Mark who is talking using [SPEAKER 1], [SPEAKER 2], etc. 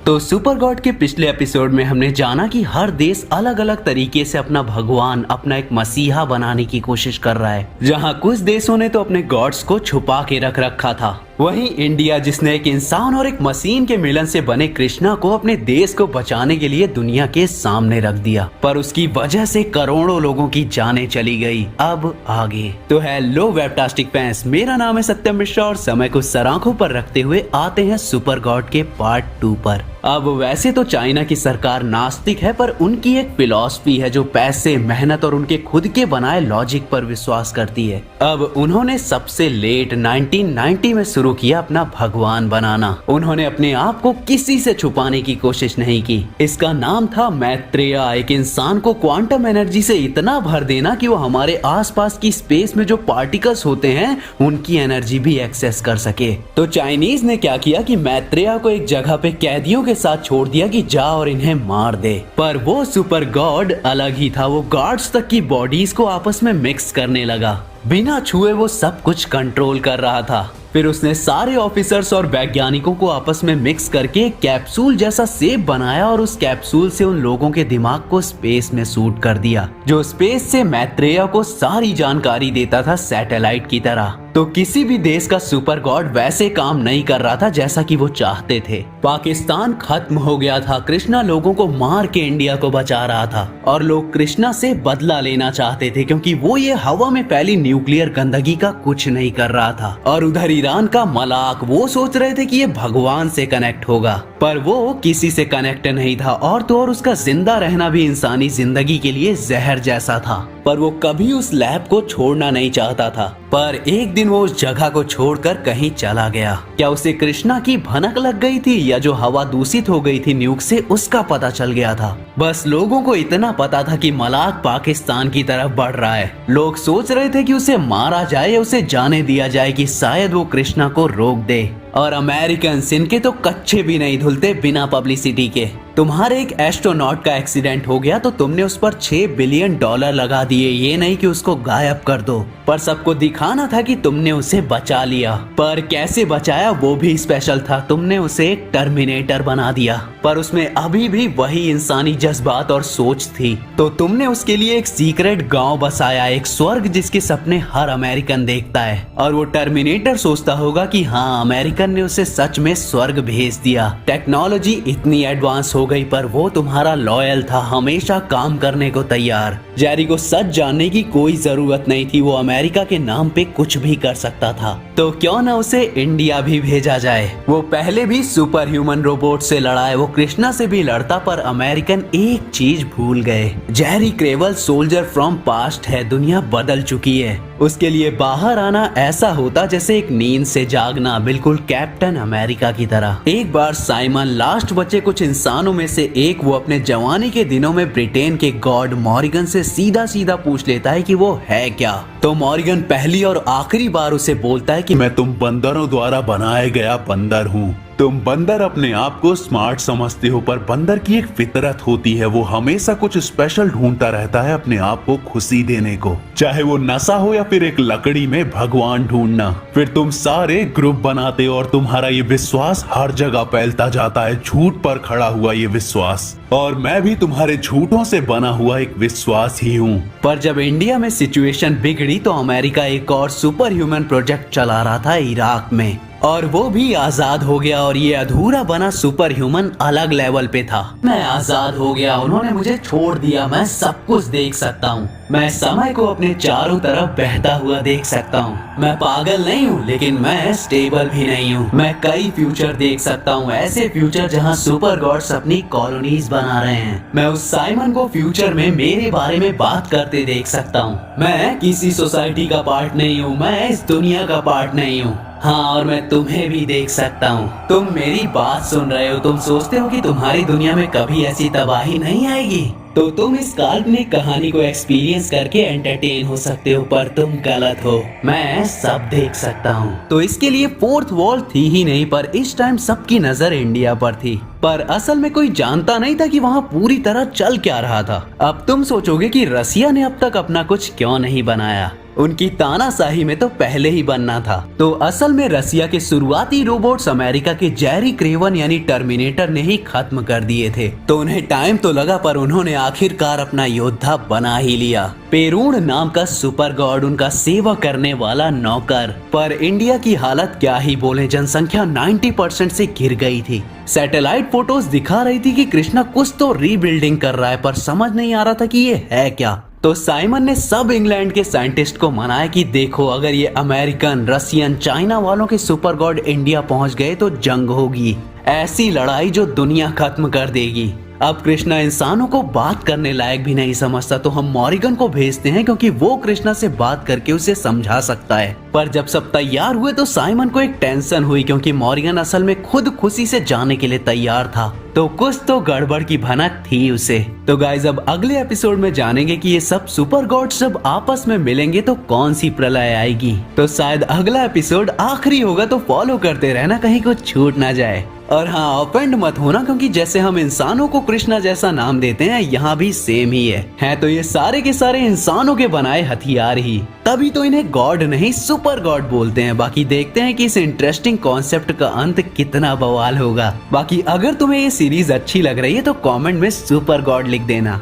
[SPEAKER 1] तो super God के पिछले एपिसोड में हमने जाना कि हर देश अलग अलग तरीके से अपना भगवान, अपना एक मसीहा बनाने की कोशिश कर रहा है। जहां कुछ देशों ने तो अपने गॉड्स को छुपा के रख रखा था, वहीं इंडिया जिसने एक इंसान और एक मशीन के मिलन से बने कृष्णा को अपने देश को बचाने के लिए दुनिया के सामने रख दिया, पर उसकी वजह से करोड़ों लोगों की जानें चली गई। अब आगे तो हेलो वेबटास्टिक फैंस, मेरा नाम है सत्यम मिश्रा और समय को सराखों पर रखते हुए आते हैं सुपर गॉड के पार्ट 2 पर। अब वैसे तो चाइना की सरकार नास्तिक है, पर उनकी एक फिलॉसफी है जो पैसे, मेहनत और उनके खुद के बनाए लॉजिक पर विश्वास करती है। अब उन्होंने सबसे लेट 1990 में शुरू किया अपना भगवान बनाना। उन्होंने अपने आप को किसी से छुपाने की कोशिश नहीं की। इसका नाम था मैत्रेया, एक इंसान को क्वांटम एनर्जी से इतना भर देना कि वो हमारे आसपास की स्पेस में जो पार्टिकल्स होते हैं उनकी एनर्जी भी एक्सेस कर सके। तो चाइनीज ने क्या किया कि मैत्रेया को एक जगह पे कैदियों के साथ छोड़ दिया कि जा और इन्हें मार दे। पर वो सुपर गॉड अलग ही था। वो गार्ड्स तक की बॉडीज को आपस में मिक्स करने लगा, बिना छुए वो सब कुछ कंट्रोल कर रहा था। फिर उसने सारे ऑफिसर्स और वैज्ञानिकों को आपस में मिक्स करके एक कैप्सूल जैसा शेप बनाया और उस कैप्सूल से उन लोगों के दिमाग को स्पेस में शूट कर दिया, जो स्पेस से मैत्रेया को सारी जानकारी देता था सैटेलाइट की तरह। तो किसी भी देश का सुपर गॉड वैसे काम नहीं कर रहा था जैसा कि वो चाहते थे। पाकिस्तान खत्म हो गया था, कृष्णा लोगों को मार के इंडिया को बचा रहा था और लोग कृष्णा से बदला लेना चाहते थे क्योंकि वो ये हवा में फैली न्यूक्लियर गंदगी का कुछ नहीं कर रहा था। और उधर ईरान का मलाक, वो सोच रहे थे कि ये भगवान से कनेक्ट होगा, पर वो किसी से कनेक्ट नहीं था। और तो और उसका जिंदा रहना भी इंसानी जिंदगी के लिए जहर जैसा था, पर वो कभी उस लैब को छोड़ना नहीं चाहता था। पर एक दिन वो उस जगह को छोड़कर कहीं चला गया। क्या उसे कृष्णा की भनक लग गई थी या जो हवा दूषित हो गई थी न्यूक से उसका पता चल गया था? बस लोगों को इतना पता था कि मलाक पाकिस्तान की तरफ बढ़ रहा है। लोग सोच रहे थे कि उसे मारा जाए या उसे जाने दिया जाए कि शायद वो कृष्णा को रोक दे। और अमेरिकन इनके तो कच्चे भी नहीं धुलते बिना पब्लिसिटी के। तुम्हारे एक एस्ट्रोनॉट का एक्सीडेंट हो गया तो तुमने उस पर $6 बिलियन लगा दिए, ये नहीं कि उसको गायब कर दो, पर सबको दिखाना था कि तुमने उसे बचा लिया। पर कैसे बचाया वो भी स्पेशल था। तुमने उसे एक टर्मिनेटर बना दिया, पर उसमें अभी भी वही इंसानी जज्बात और सोच थी। तो तुमने उसके लिए एक सीक्रेट गांव बसाया, एक स्वर्ग जिसके सपने हर अमेरिकन देखता है। और वो टर्मिनेटर सोचता होगा कि हाँ, अमेरिकन ने उसे सच में स्वर्ग भेज दिया। टेक्नोलॉजी इतनी एडवांस हो गई, पर वो तुम्हारा लॉयल था, हमेशा काम करने को तैयार। जेरी को सच जानने की कोई जरूरत नहीं थी, वो अमेरिका के नाम पे कुछ भी कर सकता था। तो क्यों ना उसे इंडिया भी भेजा जाए। वो पहले भी सुपर ह्यूमन रोबोट से लड़ा है, वो कृष्णा से भी लड़ता, पर अमेरिकन एक चीज भूल गए। जेरी केवल सोल्जर फ्रॉम पास्ट है, दुनिया बदल चुकी है। उसके लिए बाहर आना ऐसा होता जैसे एक नींद से जागना, बिल्कुल कैप्टन अमेरिका की तरह। एक बार साइमन, लास्ट बचे कुछ इंसानों में से एक, वो अपने जवानी के दिनों में ब्रिटेन के गॉड मॉर्गन से सीधा सीधा पूछ लेता है कि वो है क्या। तो मॉर्गन पहली और आखिरी बार उसे बोलता है कि
[SPEAKER 2] मैं तुम बंदरों द्वारा बनाया गया बंदर हूँ। तुम बंदर अपने आप को स्मार्ट समझते हो, पर बंदर की एक फितरत होती है, वो हमेशा कुछ स्पेशल ढूंढता रहता है अपने आप को खुशी देने को, चाहे वो नशा हो या फिर एक लकड़ी में भगवान ढूंढना। फिर तुम सारे ग्रुप बनाते हो और तुम्हारा ये विश्वास हर जगह फैलता जाता है, झूठ पर खड़ा हुआ ये विश्वास। और मैं भी तुम्हारे झूठों से बना हुआ एक विश्वास ही हूँ।
[SPEAKER 1] पर जब इंडिया में सिचुएशन बिगड़ी तो अमेरिका एक और सुपर ह्यूमन प्रोजेक्ट चला रहा था इराक में, और वो भी आजाद हो गया। और ये अधूरा बना सुपर ह्यूमन अलग लेवल पे था। मैं आजाद हो गया, उन्होंने मुझे छोड़ दिया, मैं सब कुछ देख सकता हूँ, मैं समय को अपने चारों तरफ बहता हुआ देख सकता हूँ। मैं पागल नहीं हूँ, लेकिन मैं स्टेबल भी नहीं हूँ। मैं कई फ्यूचर देख सकता हूँ, ऐसे फ्यूचर जहाँ सुपर गॉड्स अपनी कॉलोनीज बना रहे हैं। मैं उस साइमन को फ्यूचर में मेरे बारे में बात करते देख सकता हूँ। मैं किसी सोसाइटी का पार्ट नहीं हूँ, मैं इस दुनिया का पार्ट नहीं हूँ। हाँ, और मैं तुम्हें भी देख सकता हूँ। तुम मेरी बात सुन रहे हो, तुम सोचते हो कि तुम्हारी दुनिया में कभी ऐसी तबाही नहीं आएगी, तो तुम इस काल्पनिक कहानी को एक्सपीरियंस करके एंटरटेन हो सकते हो, पर तुम गलत हो। मैं सब देख सकता हूँ। तो इसके लिए फोर्थ वॉल थी ही नहीं, पर इस टाइम सबकी नजर इंडिया पर थी। पर असल में कोई जानता नहीं था कि वहाँ पूरी तरह चल क्या रहा था। अब तुम सोचोगे कि रसिया ने अब तक अपना कुछ क्यों नहीं बनाया। उनकी तानाशाही में तो पहले ही बनना था। तो असल में रसिया के शुरुआती रोबोट्स अमेरिका के जेरी क्रेवन यानी टर्मिनेटर ने ही खत्म कर दिए थे। तो उन्हें टाइम तो लगा पर उन्होंने आखिरकार अपना योद्धा बना ही लिया। पेरूण नाम का सुपर गॉड, उनका सेवा करने वाला नौकर। पर इंडिया की हालत क्या ही बोले, जनसंख्या 90% से गिर गई थी। सैटेलाइट फोटोज दिखा रही थी कि कृष्णा कुछ तो रीबिल्डिंग कर रहा है, पर समझ नहीं आ रहा था कि ये है क्या। तो साइमन ने सब इंग्लैंड के साइंटिस्ट को मनाया कि देखो, अगर ये अमेरिकन, रसियन, चाइना वालों के सुपर गॉड इंडिया पहुंच गए तो जंग होगी, ऐसी लड़ाई जो दुनिया खत्म कर देगी। अब कृष्णा इंसानों को बात करने लायक भी नहीं समझता, तो हम मॉरिगन को भेजते हैं क्योंकि वो कृष्णा से बात करके उसे समझा सकता है। पर जब सब तैयार हुए तो साइमन को एक टेंशन हुई, क्योंकि मॉरिगन असल में खुद खुशी से जाने के लिए तैयार था। तो कुछ तो गड़बड़ की भनक थी उसे। तो गाइज अब अगले एपिसोड में जानेंगे कि ये सब सुपर गॉड्स जब आपस में मिलेंगे तो कौन सी प्रलय आएगी। तो शायद अगला एपिसोड आखिरी होगा, तो फॉलो करते रहना, कहीं कुछ छूट ना जाए। और हाँ, ऑफेंड मत होना, क्योंकि जैसे हम इंसानों को कृष्णा जैसा नाम देते हैं, यहाँ भी सेम ही है तो ये सारे के सारे इंसानों के बनाए हथियार ही, तभी तो इन्हें गॉड नहीं सुपर गॉड बोलते हैं। बाकी देखते हैं कि इस इंटरेस्टिंग कॉन्सेप्ट का अंत कितना बवाल होगा। बाकी अगर तुम्हें ये सीरीज अच्छी लग रही है तो कमेंट में सुपर गॉड लिख देना।